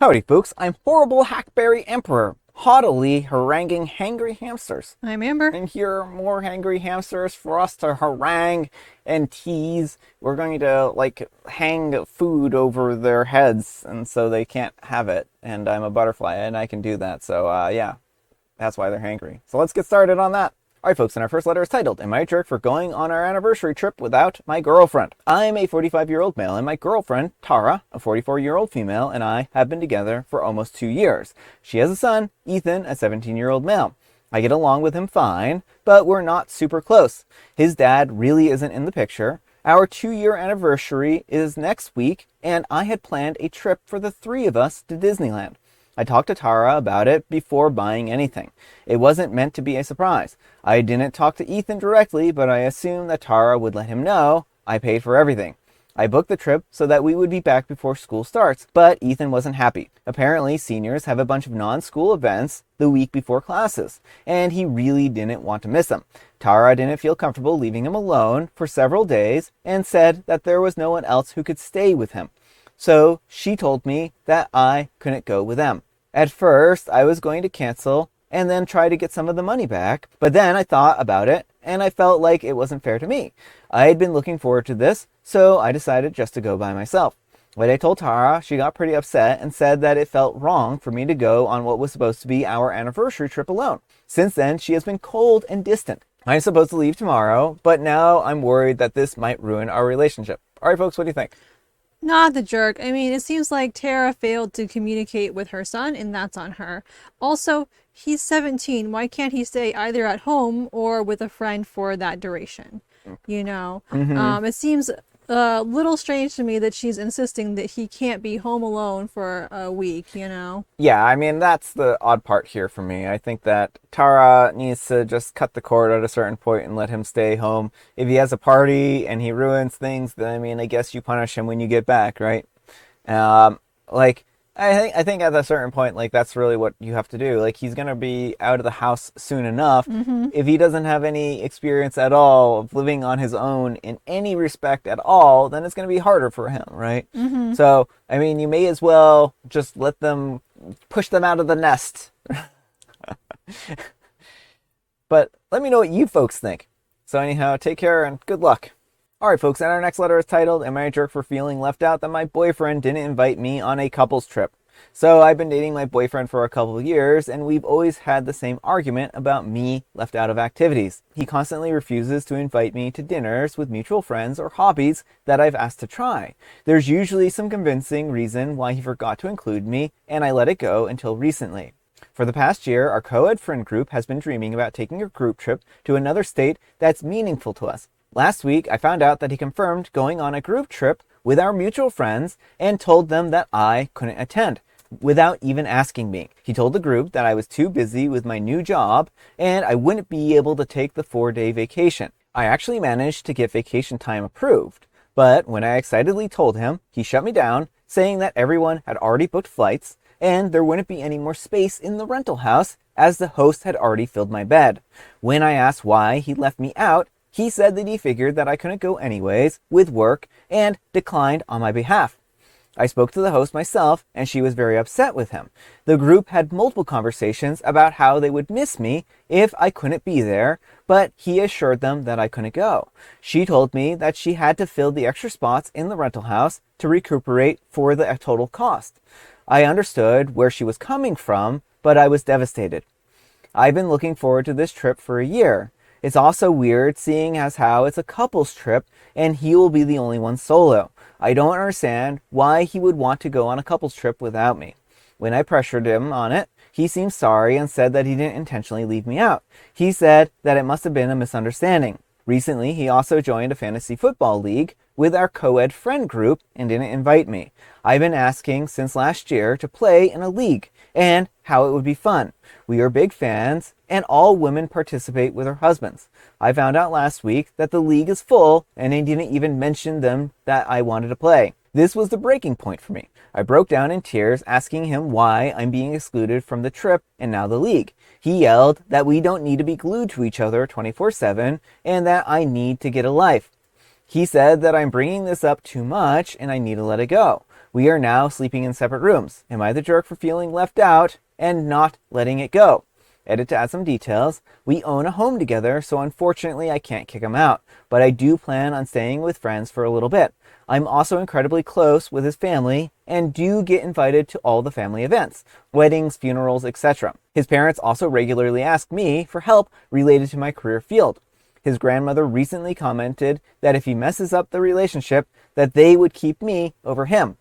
Howdy, folks. I'm Horrible Hackberry Emperor, haughtily haranguing hangry hamsters. I'm Amber. And here are more hangry hamsters for us to harangue and tease. We're going to, hang food over their heads, and so they can't have it. And I'm a butterfly, and I can do that. So, yeah, that's why they're hangry. So let's get started on that. Alright folks, and our first letter is titled, Am I a Jerk for Going on Our Anniversary Trip Without My Girlfriend? I'm a 45-year-old male, and my girlfriend, Tara, a 44-year-old female, and I have been together for almost 2 years. She has a son, Ethan, a 17-year-old male. I get along with him fine, but we're not super close. His dad really isn't in the picture. Our 2-year anniversary is next week, and I had planned a trip for the three of us to Disneyland. I talked to Tara about it before buying anything. It wasn't meant to be a surprise. I didn't talk to Ethan directly, but I assumed that Tara would let him know. I paid for everything. I booked the trip so that we would be back before school starts, but Ethan wasn't happy. Apparently, seniors have a bunch of non-school events the week before classes, and he really didn't want to miss them. Tara didn't feel comfortable leaving him alone for several days and said that there was no one else who could stay with him. So she told me that I couldn't go with them. At first, I was going to cancel and then try to get some of the money back, but then I thought about it and I felt like it wasn't fair to me. I had been looking forward to this, so I decided just to go by myself. When I told Tara, she got pretty upset and said that it felt wrong for me to go on what was supposed to be our anniversary trip alone. Since then, she has been cold and distant. I'm supposed to leave tomorrow, but now I'm worried that this might ruin our relationship. All right, folks, what do you think? Not the jerk. I mean, it seems like Tara failed to communicate with her son, and that's on her. Also, he's 17. Why can't he stay either at home or with a friend for that duration? It seems a little strange to me that she's insisting that he can't be home alone for a week. Yeah, I mean, that's the odd part here for me. I think that Tara needs to just cut the cord at a certain point and let him stay home. If he has a party and he ruins things, then, I mean, I guess you punish him when you get back, right? Um, like, I think at a certain point, that's really what you have to do. He's gonna be out of the house soon enough. If he doesn't have any experience at all of living on his own in any respect at all, then it's gonna be harder for him, right? So, I mean, you may as well just push them out of the nest. But let me know what you folks think. So anyhow, take care and good luck. Alright folks, and our next letter is titled, Am I a Jerk for Feeling Left Out That My Boyfriend Didn't Invite Me on a Couples Trip? So I've been dating my boyfriend for a couple of years, and we've always had the same argument about me left out of activities. He constantly refuses to invite me to dinners with mutual friends or hobbies that I've asked to try. There's usually some convincing reason why he forgot to include me, and I let it go until recently. For the past year, our co-ed friend group has been dreaming about taking a group trip to another state that's meaningful to us. Last week, I found out that he confirmed going on a group trip with our mutual friends and told them that I couldn't attend without even asking me. He told the group that I was too busy with my new job and I wouldn't be able to take the 4-day vacation. I actually managed to get vacation time approved, but when I excitedly told him, he shut me down, saying that everyone had already booked flights and there wouldn't be any more space in the rental house as the host had already filled my bed. When I asked why he left me out, he said that he figured that I couldn't go anyways with work and declined on my behalf. I spoke to the host myself and she was very upset with him. The group had multiple conversations about how they would miss me if I couldn't be there, but he assured them that I couldn't go. She told me that she had to fill the extra spots in the rental house to recuperate for the total cost. I understood where she was coming from, but I was devastated. I've been looking forward to this trip for a year. It's also weird seeing as how it's a couples trip and he will be the only one solo. I don't understand why he would want to go on a couples trip without me. When I pressured him on it, he seemed sorry and said that he didn't intentionally leave me out. He said that it must have been a misunderstanding. Recently, he also joined a fantasy football league with our co-ed friend group and didn't invite me. I've been asking since last year to play in a league and how it would be fun. We are big fans and all women participate with their husbands. I found out last week that the league is full and I didn't even mention them that I wanted to play. This was the breaking point for me. I broke down in tears asking him why I'm being excluded from the trip and now the league. He yelled that we don't need to be glued to each other 24/7 and that I need to get a life. He said that I'm bringing this up too much and I need to let it go. We are now sleeping in separate rooms. Am I the jerk for feeling left out and not letting it go? Edit to add some details. We own a home together, so unfortunately I can't kick him out, but I do plan on staying with friends for a little bit. I'm also incredibly close with his family and do get invited to all the family events, weddings, funerals, etc. His parents also regularly ask me for help related to my career field. His grandmother recently commented that if he messes up the relationship, that they would keep me over him.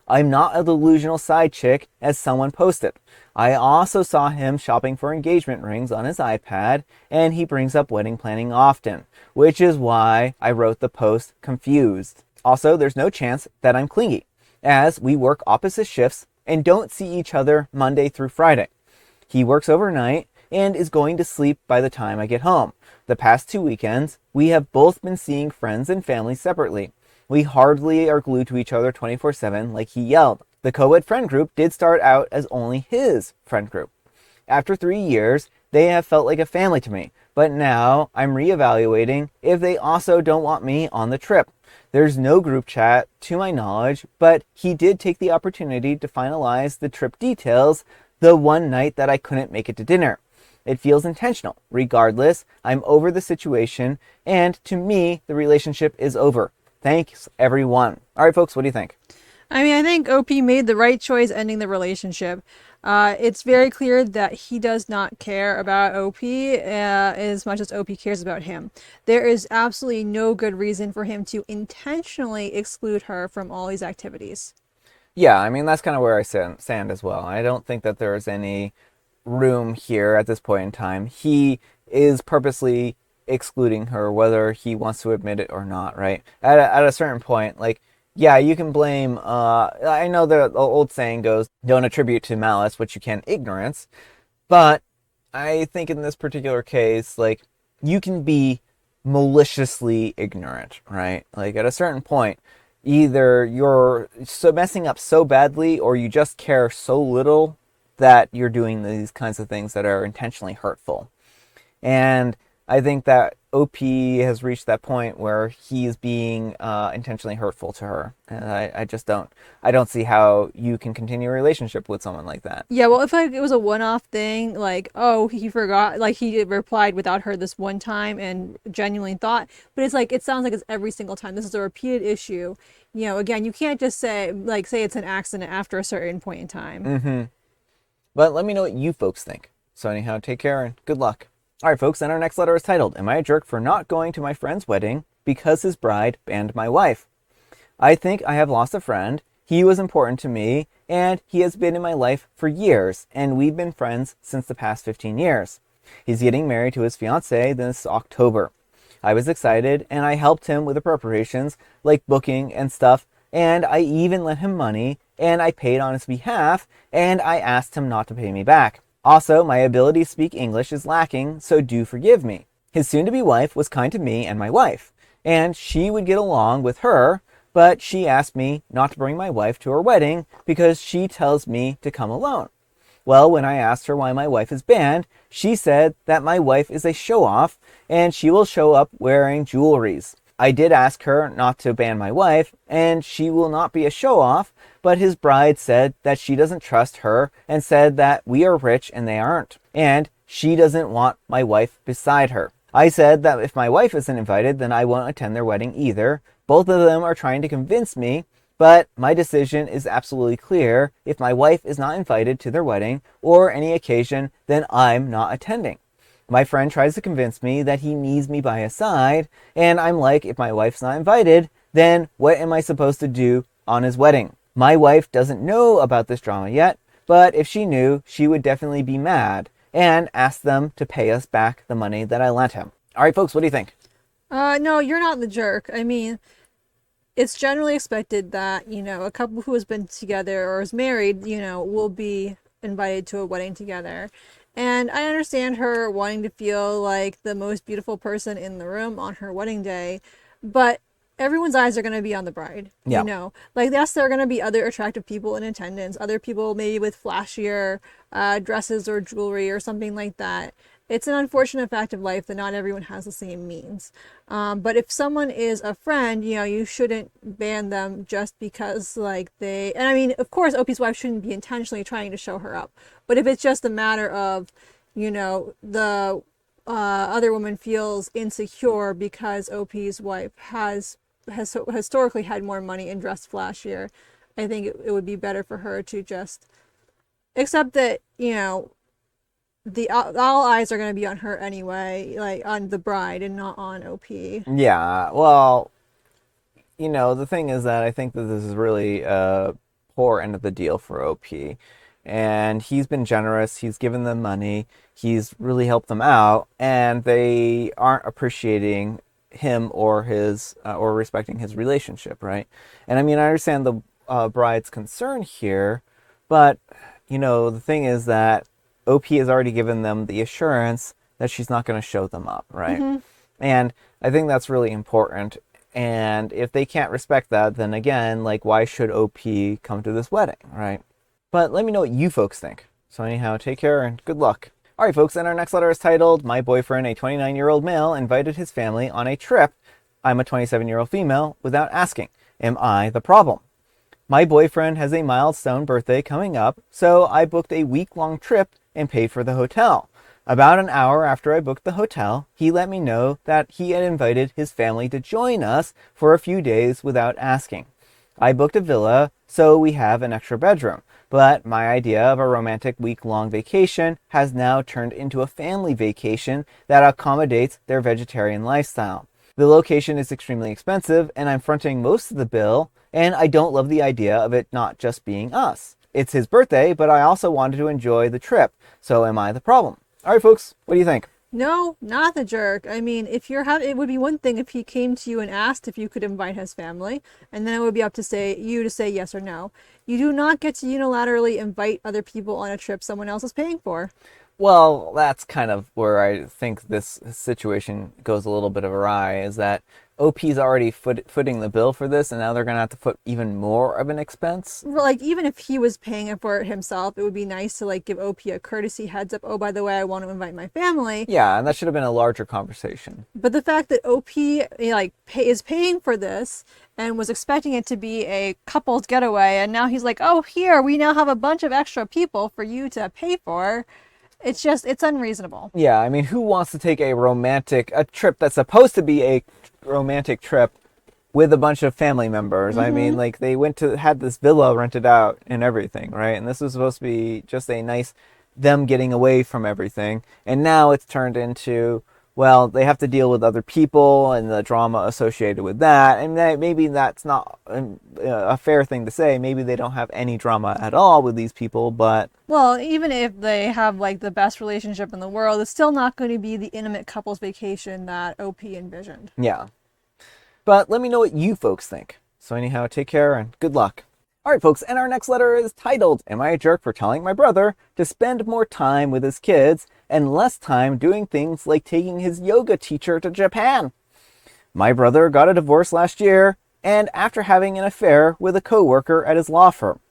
I'm not a delusional side chick, as someone posted. I also saw him shopping for engagement rings on his iPad, and he brings up wedding planning often, which is why I wrote the post confused. Also, there's no chance that I'm clingy, as we work opposite shifts and don't see each other Monday through Friday. He works overnight and is going to sleep by the time I get home. The past 2 weekends, we have both been seeing friends and family separately. We hardly are glued to each other 24/7 like he yelled. The co-ed friend group did start out as only his friend group. After 3 years, they have felt like a family to me, but now I'm reevaluating if they also don't want me on the trip. There's no group chat to my knowledge, but he did take the opportunity to finalize the trip details the one night that I couldn't make it to dinner. It feels intentional. Regardless, I'm over the situation, and to me, the relationship is over. Thanks, everyone. All right, folks, what do you think? I mean, I think OP made the right choice ending the relationship. It's very clear that he does not care about OP as much as OP cares about him. There is absolutely no good reason for him to intentionally exclude her from all these activities. Yeah, I mean, that's kind of where I stand as well. I don't think that there's any room here at this point in time. He is purposely excluding her, whether he wants to admit it or not, right? At a certain point, like, yeah, you can blame, I know the old saying goes, don't attribute to malice what you can ignorance, but I think in this particular case, like, you can be maliciously ignorant, right? Like, at a certain point, either you're so messing up so badly or you just care so little that you're doing these kinds of things that are intentionally hurtful. And I think that OP has reached that point where he's being intentionally hurtful to her, and I just don't see how you can continue a relationship with someone like that. Yeah, well, if like it was a one-off thing, like, oh, he forgot, like he replied without her this one time and genuinely thought, but it's like it sounds like it's every single time. This is a repeated issue. You know, again, you can't just say it's an accident after a certain point in time. Mm-hmm. But let me know what you folks think. So anyhow, take care and good luck. All right, folks, and our next letter is titled, Am I a Jerk for Not Going to My Friend's Wedding Because His Bride Banned My Wife? I think I have lost a friend. He was important to me, and he has been in my life for years, and we've been friends since the past 15 years. He's getting married to his fiancée this October. I was excited, and I helped him with the preparations, like booking and stuff, and I even lent him money, and I paid on his behalf, and I asked him not to pay me back. Also, my ability to speak English is lacking, so do forgive me. His soon-to-be wife was kind to me and my wife, and she would get along with her, but she asked me not to bring my wife to her wedding because she tells me to come alone. Well, when I asked her why my wife is banned, she said that my wife is a show-off and she will show up wearing jewelries. I did ask her not to ban my wife, and she will not be a show-off, but his bride said that she doesn't trust her and said that we are rich and they aren't, and she doesn't want my wife beside her. I said that if my wife isn't invited, then I won't attend their wedding either. Both of them are trying to convince me, but my decision is absolutely clear. If my wife is not invited to their wedding or any occasion, then I'm not attending. My friend tries to convince me that he needs me by his side, and I'm like, if my wife's not invited, then what am I supposed to do on his wedding? My wife doesn't know about this drama yet, but if she knew, she would definitely be mad and ask them to pay us back the money that I lent him. All right, folks, what do you think? No, you're not the jerk. I mean, it's generally expected that, a couple who has been together or is married, will be invited to a wedding together. And I understand her wanting to feel like the most beautiful person in the room on her wedding day, but everyone's eyes are going to be on the bride. Yeah. Like, yes, there are going to be other attractive people in attendance, other people maybe with flashier dresses or jewelry or something like that. it's an unfortunate fact of life that not everyone has the same means. But if someone is a friend, you shouldn't ban them just because, like, and I mean, of course, Opie's wife shouldn't be intentionally trying to show her up. But if it's just a matter of, the other woman feels insecure because Opie's wife has historically had more money and dressed flashier, I think it would be better for her to just accept that, all eyes are going to be on her anyway, like on the bride and not on OP. Yeah, well, the thing is that I think that this is really a poor end of the deal for OP. And he's been generous. He's given them money. He's really helped them out, and they aren't appreciating him or his or respecting his relationship, right? And I mean, I understand the bride's concern here, but the thing is that OP has already given them the assurance that she's not going to show them up, right? Mm-hmm. And I think that's really important. And if they can't respect that, then again, like, why should OP come to this wedding, right? But let me know what you folks think. So anyhow, take care and good luck. All right, folks, and our next letter is titled, My Boyfriend, a 29-year-old male, invited his family on a trip. I'm a 27-year-old female, without asking. Am I the problem? My boyfriend has a milestone birthday coming up, so I booked a week-long trip and paid for the hotel. About an hour after I booked the hotel, he let me know that he had invited his family to join us for a few days without asking. I booked a villa, so we have an extra bedroom. But my idea of a romantic week-long vacation has now turned into a family vacation that accommodates their vegetarian lifestyle. The location is extremely expensive, and I'm fronting most of the bill, and I don't love the idea of it not just being us. It's his birthday, but I also wanted to enjoy the trip, so am I the problem? All right, folks, what do you think? No, not the jerk. I mean, it would be one thing if he came to you and asked if you could invite his family, and then it would be up to you to say yes or no. You do not get to unilaterally invite other people on a trip someone else is paying for. Well, that's kind of where I think this situation goes a little bit awry, is that OP's already footing the bill for this, and now they're going to have to foot even more of an expense. Like, even if he was paying for it himself, it would be nice to, like, give OP a courtesy heads up. Oh, by the way, I want to invite my family. Yeah, and that should have been a larger conversation. But the fact that OP, is paying for this and was expecting it to be a couple's getaway, and now he's like, oh, here, we now have a bunch of extra people for you to pay for. It's unreasonable. Yeah, I mean, who wants to take a trip that's supposed to be a romantic trip with a bunch of family members? Mm-hmm. I mean, like, they had this villa rented out and everything, right? And this was supposed to be just a nice, them getting away from everything. And now it's turned into, well, they have to deal with other people and the drama associated with that. And maybe that's not a fair thing to say. Maybe they don't have any drama at all with these people, but... Well, even if they have, like, the best relationship in the world, it's still not going to be the intimate couples vacation that OP envisioned. Yeah. But let me know what you folks think. So anyhow, take care and good luck. All right, folks, and our next letter is titled, Am I a Jerk for Telling My Brother to Spend More Time with His Kids and Less Time Doing Things Like Taking His Yoga Teacher to Japan? My brother got a divorce last year, and after having an affair with a coworker at his law firm.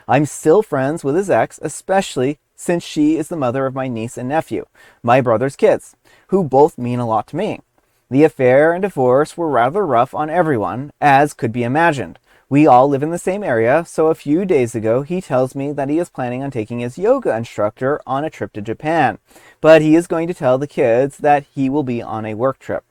I'm still friends with his ex, especially since she is the mother of my niece and nephew, my brother's kids, who both mean a lot to me. The affair and divorce were rather rough on everyone, as could be imagined. We all live in the same area, so a few days ago he tells me that he is planning on taking his yoga instructor on a trip to Japan, but he is going to tell the kids that he will be on a work trip.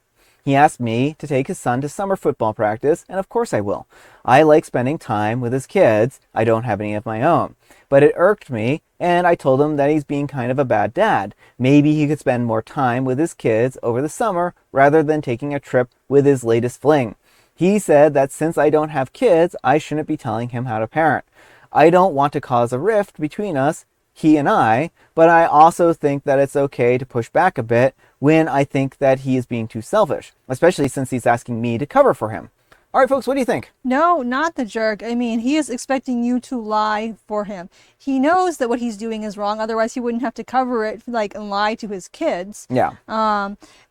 He asked me to take his son to summer football practice, and of course I will. I like spending time with his kids. I don't have any of my own. But it irked me, and I told him that he's being kind of a bad dad. Maybe he could spend more time with his kids over the summer rather than taking a trip with his latest fling. He said that since I don't have kids, I shouldn't be telling him how to parent. I don't want to cause a rift between us, he and I, but I also think that it's okay to push back a bit when I think that he is being too selfish, especially since he's asking me to cover for him. All right, folks, what do you think? No, not the jerk. I mean, he is expecting you to lie for him. He knows that what he's doing is wrong. Otherwise, he wouldn't have to cover it, like, and lie to his kids. Yeah.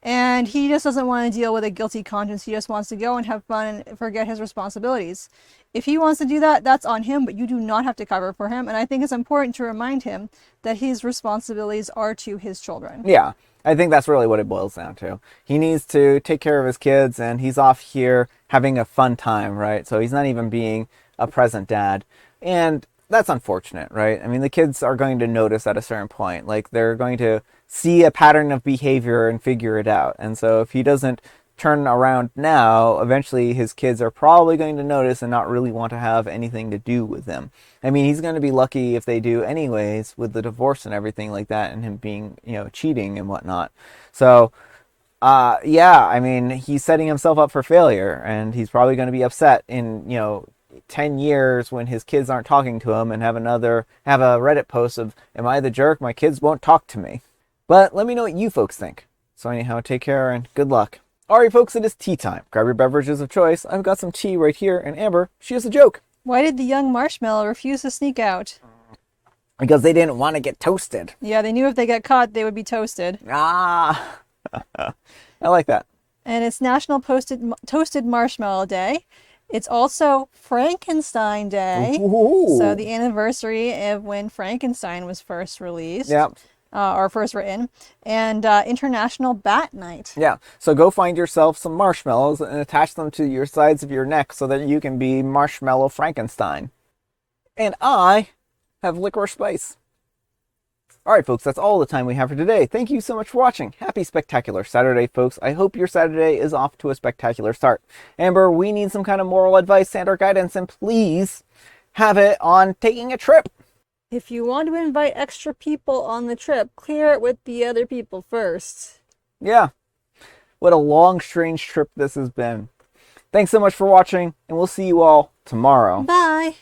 And he just doesn't want to deal with a guilty conscience. He just wants to go and have fun and forget his responsibilities. If he wants to do that, that's on him, but you do not have to cover for him. And I think it's important to remind him that his responsibilities are to his children. Yeah, I think that's really what it boils down to. He needs to take care of his kids, and he's off here having a fun time, right? So he's not even being a present dad. And that's unfortunate, right? I mean, the kids are going to notice at a certain point. Like, they're going to see a pattern of behavior and figure it out. And so if he doesn't turn around now, eventually his kids are probably going to notice and not really want to have anything to do with him. I mean, he's going to be lucky if they do anyways, with the divorce and everything like that, and him being, cheating and whatnot. So, yeah, I mean, he's setting himself up for failure, and he's probably going to be upset in, 10 years when his kids aren't talking to him and have a Reddit post of, "Am I the jerk? My kids won't talk to me." But let me know what you folks think. So anyhow, take care and good luck. Alright folks, it is tea time. Grab your beverages of choice. I've got some tea right here, and Amber, she has a joke. Why did the young marshmallow refuse to sneak out? Because they didn't want to get toasted. Yeah, they knew if they got caught, they would be toasted. Ah, I like that. And it's National Toasted Marshmallow Day. It's also Frankenstein Day. Ooh. So the anniversary of when Frankenstein was first released. Yeah. Or first written, and International Bat Night. Yeah, so go find yourself some marshmallows and attach them to your sides of your neck so that you can be Marshmallow Frankenstein. And I have licorice spice. Alright folks, that's all the time we have for today. Thank you so much for watching. Happy Spectacular Saturday, folks. I hope your Saturday is off to a spectacular start. Amber, we need some kind of moral advice and or guidance, and please have it on taking a trip. If you want to invite extra people on the trip, clear it with the other people first. Yeah. What a long, strange trip this has been. Thanks so much for watching, and we'll see you all tomorrow. Bye.